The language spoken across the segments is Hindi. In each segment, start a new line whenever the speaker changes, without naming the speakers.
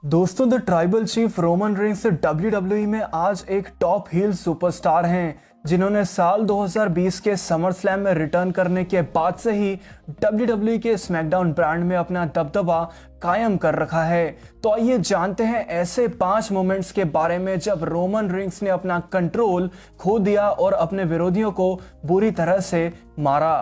दोस्तों the tribal chief Roman Reigns WWE में आज एक टॉप हील सुपरस्टार हैं जिन्होंने साल 2020 के समर स्लैम में रिटर्न करने के बाद से ही WWE के स्मैकडाउन ब्रांड में अपना दबदबा कायम कर रखा है। तो आइए जानते हैं ऐसे 5 मोमेंट्स के बारे में जब रोमन रेंस ने अपना कंट्रोल खो दिया और अपने विरोधियों को बुरी तरह से मारा।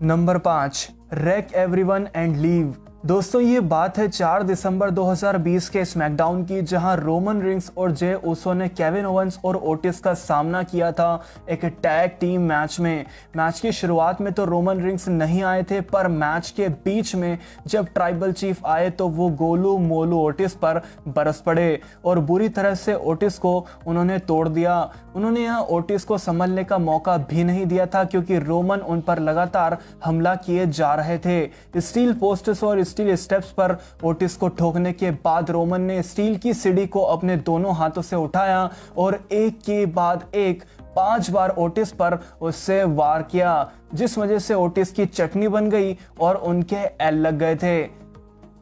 Number 5, wreck everyone and leave. दोस्तों ये बात है 4 दिसंबर 2020 के स्मैकडाउन की, जहां रोमन रिंग्स और जे उसो ने केविन ओवेंस और ओटिस का सामना किया था एक टैग टीम मैच में। मैच की शुरुआत में तो रोमन रिंग्स नहीं आए थे, पर मैच के बीच में जब ट्राइबल चीफ आए तो वो गोलू मोलू ओटिस पर बरस पड़े और बुरी तरह से ओटिस को उन्होंने तोड़ दिया। उन्होंने यहाँ ओटिस को संभलने का मौका भी नहीं दिया था क्योंकि रोमन उन पर लगातार हमला किए जा रहे थे। स्टील पोस्ट्स और स्टील स्टेप्स पर ओटिस को ठोकने के बाद रोमन ने स्टील की सीढ़ी को अपने दोनों हाथों से उठाया और एक के बाद एक 5 बार ओटिस पर उससे वार किया, जिस वजह से ओटिस की चटनी बन गई और उनके एल लग गए थे।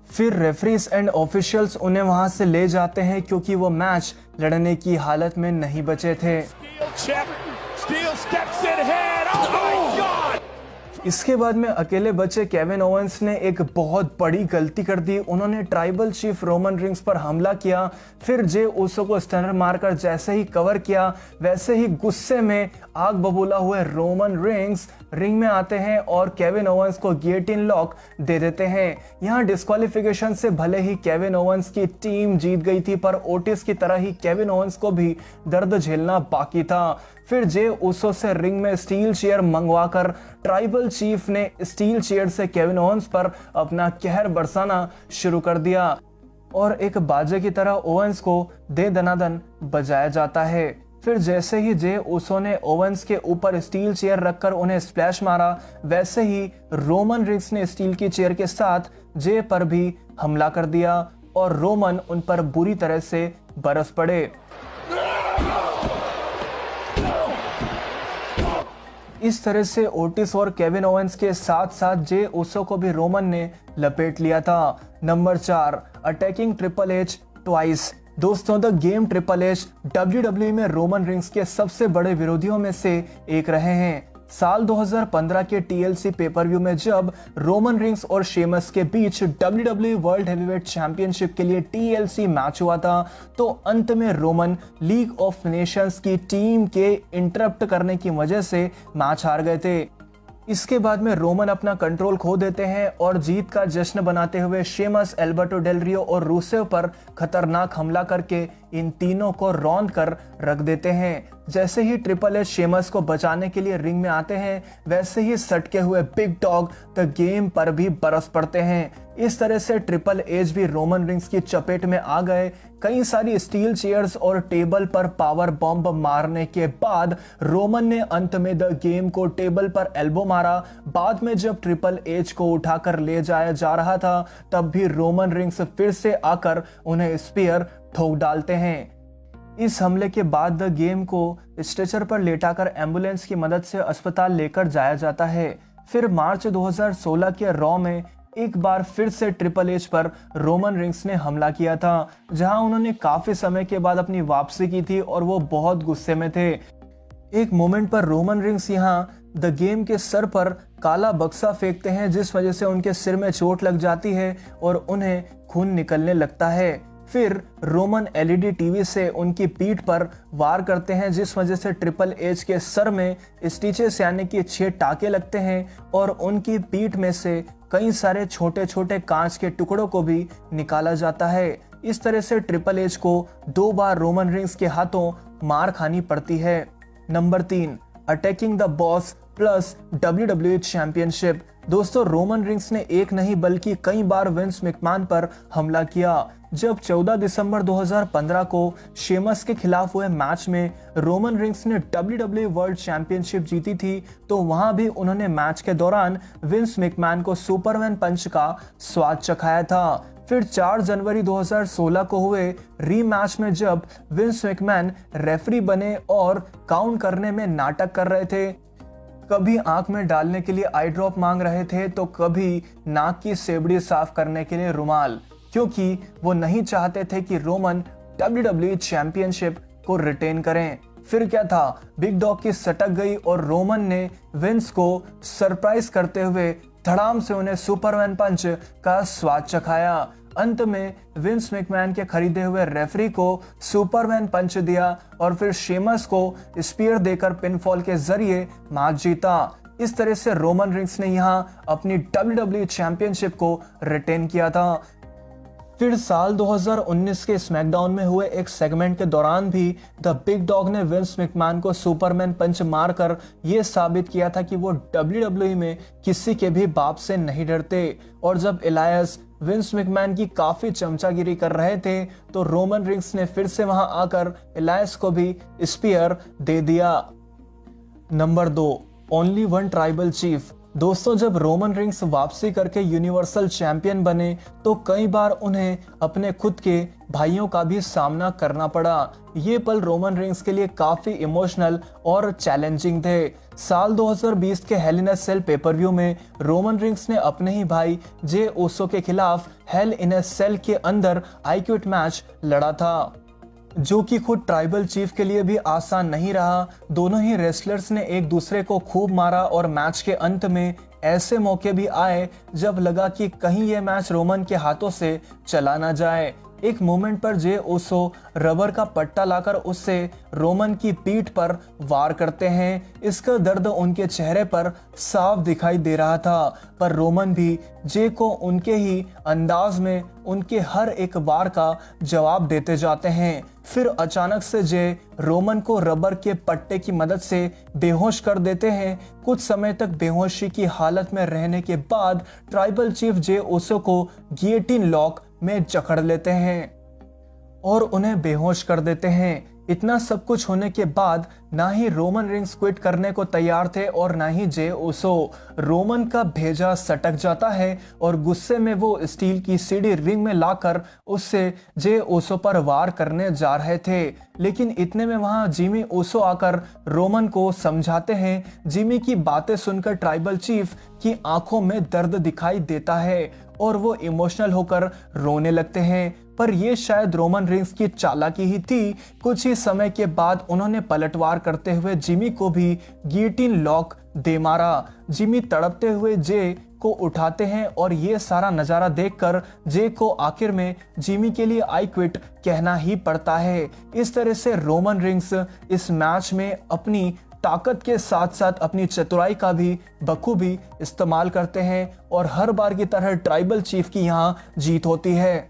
फिर रेफरीज एंड ऑफिशियल्स उन्हें वहां से ले जाते हैं क्योंकि वो मैच लड़ने की हालत में नहीं बचे थे। इसके बाद में अकेले बचे केविन ओवेंस ने एक बहुत बड़ी गलती कर दी। उन्होंने ट्राइबल चीफ रोमन रिंग्स पर हमला किया, फिर जे उसो को स्टनर मारकर जैसे ही कवर किया वैसे ही गुस्से में आग बबूला हुए रोमन रिंग्स रिंग में आते हैं और केविन ओवेंस को गियोटिन लॉक दे देते हैं। यहाँ डिस्क्वालिफिकेशन से भले ही केविन ओवेंस की टीम जीत गई थी, पर ओटिस की तरह ही केविन ओवेंस को भी दर्द झेलना बाकी था। फिर जे उसो से रिंग में स्टील चेयर मंगवाकर ट्राइबल चीफ ने स्टील चेयर से केविन ओवेंस पर अपना कहर बरसाना शुरू कर दिया और एक बाजे की तरह ओवेंस को दे दनादन बजाया जाता है। फिर जैसे ही जे उसो ने ओवेंस के ऊपर स्टील चेयर रखकर उन्हें स्प्लैश मारा, वैसे ही रोमन रिंग्स ने स्टील की चेयर के साथ जे पर भी हमला कर दिया और रोमन उन पर बुरी तरह से बरस पड़े। इस तरह से ओटिस और केविन ओवेंस के साथ साथ जे उसो को भी रोमन ने लपेट लिया था। Number 4, attacking triple H twice. दोस्तों the game triple H WWE में रोमन रिंग्स के सबसे बड़े विरोधियों में से एक रहे हैं। साल 2015 के TLC पेपर व्यू में जब रोमन रिंग्स और शेमस के बीच WWE वर्ल्ड हेवीवेट चैंपियनशिप के लिए TLC मैच हुआ था, तो अंत में रोमन लीग ऑफ नेशंस की टीम के इंटरप्ट करने की वजह से मैच हार गए थे। इसके बाद में रोमन अपना कंट्रोल खो देते हैं और जीत का जश्न बनाते हुए शेमस, एल्बर्टो डेल रियो और रूसेव पर खतरनाक हमला करके इन तीनों को रौंद कर रख देते हैं। जैसे ही ट्रिपल एच शेमस को बचाने के लिए रिंग में आते हैं, वैसे ही सटके हुए बिग डॉग द गेम पर भी बरस पड़ते हैं। इस तरह से ट्रिपल एच भी रोमन रिंग्स की चपेट में आ गए। कई सारी स्टील चेयर्स और टेबल पर पावर बॉम्ब मारने के बाद रोमन ने अंत में द गेम को टेबल पर एल्बो मारा। बाद में जब ट्रिपल एच को उठाकर ले जाया जा रहा था, तब भी रोमन रिंग्स फिर से आकर उन्हें स्पीयर ठोक डालते हैं। इस हमले के बाद द गेम को स्ट्रेचर पर लेटाकर एम्बुलेंस की मदद से अस्पताल लेकर जाया जाता है। फिर मार्च 2016 के रॉ में एक बार फिर से ट्रिपल एच पर रोमन रिंग्स ने हमला किया था, जहां उन्होंने काफी समय के बाद अपनी वापसी की थी और वो बहुत गुस्से में थे। एक मोमेंट पर रोमन रिंग्स यहां द गेम के सर पर काला बक्सा फेंकते हैं, जिस वजह से उनके सिर में चोट लग जाती है और उन्हें खून निकलने लगता है। फिर रोमन LED टीवी से उनकी पीठ पर वार करते हैं, जिस वजह से ट्रिपल एच के सर में स्टिचेस यानी कि 6 टाके लगते हैं और उनकी पीठ में से कई सारे छोटे छोटे कांच के टुकड़ों को भी निकाला जाता है। इस तरह से ट्रिपल एच को 2 बार रोमन रिंग्स के हाथों मार खानी पड़ती है। Number 3, attacking the boss plus WWE championship. दोस्तों रोमन रिंग्स ने एक नहीं बल्कि कई बार विंस मैकमैन पर हमला किया। जब 14 दिसंबर 2015 को शेमस के खिलाफ हुए मैच में रोमन रिंग्स ने WWE वर्ल्ड चैंपियनशिप जीती थी, तो वहां भी उन्होंने मैच के दौरान विंस मैकमैन को सुपरमैन पंच का स्वाद चखाया था। फिर 4 जनवरी 2016 को हुए रीमैच में जब विंस मैकमैन रेफरी बने और काउंट करने में नाटक कर रहे थे, कभी आंख में डालने के लिए आई ड्रॉप मांग रहे थे तो कभी नाक की सेबड़ी साफ करने के लिए रुमाल। क्योंकि वो नहीं चाहते थे कि रोमन WWE चैंपियनशिप को रिटेन करें। फिर क्या था, बिग डॉग की सटक गई और रोमन ने विंस को सरप्राइज करते हुए धड़ाम से उन्हें सुपरमैन पंच का स्वाद चखाया। अंत में विंस मैकमैन के खरीदे हुए रेफरी को सुपरमैन पंच दिया और फिर शेमस को स्पीयर देकर पिनफॉल के जरिए मैच जीता। इस तरह से रोमन रिंग्स ने यहां अपनी WWE चैंपियनशिप को रिटेन किया था। फिर साल 2019 के स्मैकडाउन में हुए एक सेगमेंट के दौरान भी द बिग डॉग ने विंस मैकमैन को सुपरमैन पंच मारकर यह साबित किया था कि वो WWE में किसी के भी बाप से नहीं डरते। और जब एलायस विंस मैकमैन की काफी चमचागिरी कर रहे थे तो रोमन रिंग्स ने फिर से वहां आकर एलायस को भी स्पीयर दे दिया। Number 2, only one tribal chief. दोस्तों, जब रोमन रिंग्स वापसी करके यूनिवर्सल चैंपियन बने तो कई बार उन्हें अपने खुद के भाइयों का भी सामना करना पड़ा। ये पल रोमन रिंग्स के लिए काफी इमोशनल और चैलेंजिंग थे। साल 2020 के हेल इन अ सेल पेपरव्यू में रोमन रिंग्स ने अपने ही भाई जे ओसो के खिलाफ हेल इन अ सेल के अंदर आई क्विट मैच लड़ा था, जो कि खुद ट्राइबल चीफ के लिए भी आसान नहीं रहा। दोनों ही रेसलर्स ने एक दूसरे को खूब मारा और मैच के अंत में ऐसे मौके भी आए जब लगा कि कहीं ये मैच रोमन के हाथों से चला ना जाए। एक मोमेंट पर जे ओसो रबर का पट्टा लाकर उससे रोमन की पीठ पर वार करते हैं। इसका दर्द उनके चेहरे पर साफ दिखाई दे रहा था, पर रोमन भी जे को उनके ही अंदाज में उनके हर एक वार का जवाब देते जाते हैं। फिर अचानक से जे रोमन को रबर के पट्टे की मदद से बेहोश कर देते हैं। कुछ समय तक बेहोशी की हालत में रहने के बाद ट्राइबल चीफ जे ओसो को गियोटिन लॉक में जकड़ लेते हैं और उन्हें बेहोश कर देते हैं। इतना सब कुछ होने के बाद ना ही रोमन रिंग्स क्विट करने को तैयार थे और ना ही जे ओसो। रोमन का भेजा सटक जाता है और गुस्से में वो स्टील की सीढ़ी रिंग में लाकर उससे जे ओसो पर वार करने जा रहे थे, लेकिन इतने में वहां जिमी ओसो आकर रोमन को समझाते हैं। जिमी की बातें सुनकर ट्राइबल चीफ की आंखों में दर्द दिखाई देता है और वो इमोशनल होकर रोने लगते हैं, पर ये शायद रोमन रिंग्स की चालाकी ही थी। कुछ ही समय के बाद उन्होंने पलटवार करते हुए जिमी को भी गियोटिन लॉक दे मारा। जिमी तड़पते हुए जे को उठाते हैं और ये सारा नजारा देखकर जे को आखिर में जिमी के लिए आई क्विट कहना ही पड़ता है। इस तरह से रोमन रिंग्स इस मैच में अपनी ताकत के साथ साथ अपनी चतुराई का भी बखूबी इस्तेमाल करते हैं और हर बार की तरह ट्राइबल चीफ की यहाँ जीत होती है।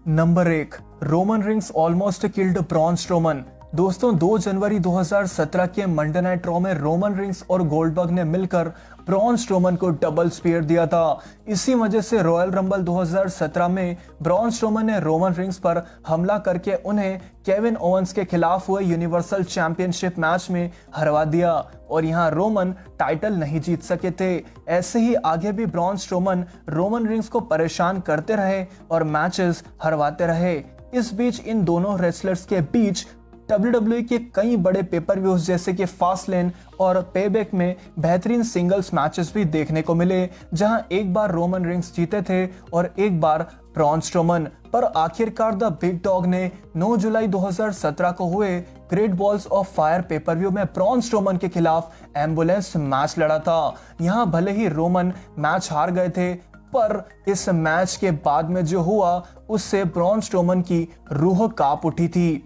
Number 1, Roman rings almost killed Braun Strowman. दोस्तों, 2 जनवरी 2017 के मंडे नाइट रॉ में रोमन रिंग्स और गोल्डबर्ग ने मिलकर ब्रॉन स्ट्रोमन को डबल स्पीयर दिया था। इसी वजह से रॉयल रंबल 2017 में ब्रॉन स्ट्रोमन ने रोमन रिंग्स पर हमला करके उन्हें केविन ओवेंस के खिलाफ हुए यूनिवर्सल चैंपियनशिप मैच में हरवा दिया और यहां रोमन टाइटल नहीं जीत सके थे। ऐसे ही आगे भी ब्रॉन स्ट्रोमन रोमन रिंग्स को परेशान करते रहे और मैचेस हरवाते रहे। इस बीच इन दोनों रेसलर्स के बीच WWE के कई बड़े पेपर व्यूज जैसे कि फास्टलेन और पेबैक में बेहतरीन सिंगल्स मैचेस भी देखने को मिले, जहां एक बार रोमन रिंग्स जीते थे और एक बार ब्रॉन स्ट्रोमन। पर आखिरकार द बिग डॉग ने 9 जुलाई 2017 को हुए great balls of fire pay per view में ब्रॉन स्ट्रोमन के खिलाफ एम्बुलेंस मैच लड़ा था। यहां भले ही रोमन मैच हार गए थे, पर इस मैच के बाद में जो हुआ उससे ब्रॉन स्ट्रोमन की रूह कांप उठी थी।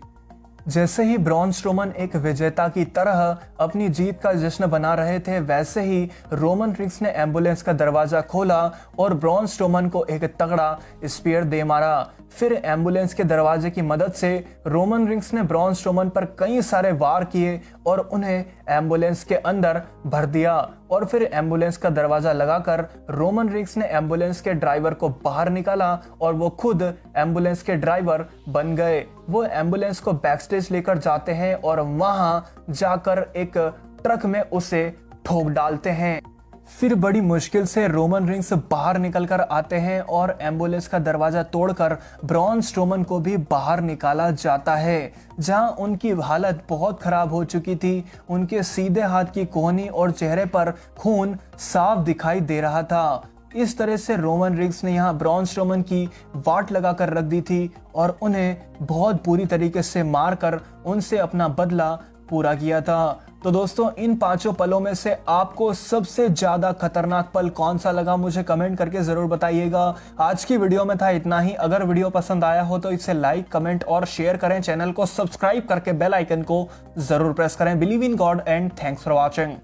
जैसे ही ब्रॉन स्ट्रोमन एक विजेता की तरह अपनी जीत का जश्न बना रहे थे, वैसे ही रोमन रिंग्स ने एम्बुलेंस का दरवाजा खोला और ब्रॉन स्ट्रोमन को एक तगड़ा स्पीयर दे मारा। फिर एम्बुलेंस के दरवाजे की मदद से रोमन रिंग्स ने ब्रॉन स्ट्रोमन पर कई सारे वार किए और उन्हें एम्बुलेंस के अंदर भर दिया और फिर एम्बुलेंस का दरवाजा लगाकर रोमन रिंग्स ने एम्बुलेंस के ड्राइवर को बाहर निकाला और वो खुद एम्बुलेंस के ड्राइवर बन गए। वो एम्बुलेंस को बैकस्टेज लेकर जाते हैं और वहां जाकर एक ट्रक में उसे ठोक डालते हैं। फिर बड़ी मुश्किल से रोमन रिंग्स बाहर निकलकर आते हैं और एम्बुलेंस का दरवाजा तोड़कर ब्रॉन स्ट्रोमन को भी बाहर निकाला जाता है, जहां उनकी हालत बहुत खराब हो चुकी थी। उनके सीधे हाथ की कोहनी और चेहरे पर खून साफ दिखाई दे रहा था। इस तरह से रोमन रिग्स ने यहाँ ब्रॉन स्ट्रोमन की वाट लगा कर रख दी थी और उन्हें बहुत बुरी तरीके से मारकर उनसे अपना बदला पूरा किया था। तो दोस्तों, इन पांचों पलों में से आपको सबसे ज्यादा खतरनाक पल कौन सा लगा, मुझे कमेंट करके जरूर बताइएगा। आज की वीडियो में था इतना ही। अगर वीडियो पसंद आया हो तो इसे लाइक, कमेंट और शेयर करें। चैनल को सब्सक्राइब करके बेल आइकन को जरूर प्रेस करें। Believe in God and thanks for watching.